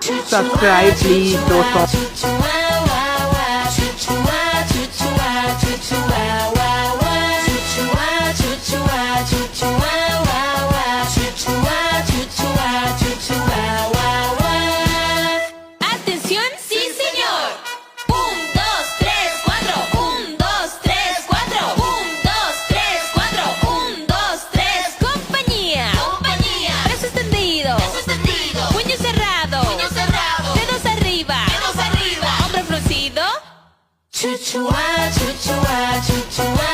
subscribe please. Atención, sí señor. 1, 2, 3, 4. 1, 2, 3, 4. 1, 2, 3, 4. 1, 2, 3. Compañía. Compañía. Brazo extendido. Brazo extendido. Puño cerrado. Puño cerrado. Dedos arriba. Dedos arriba. Hombro fruncido. Chuchua, chuchua, chuchua.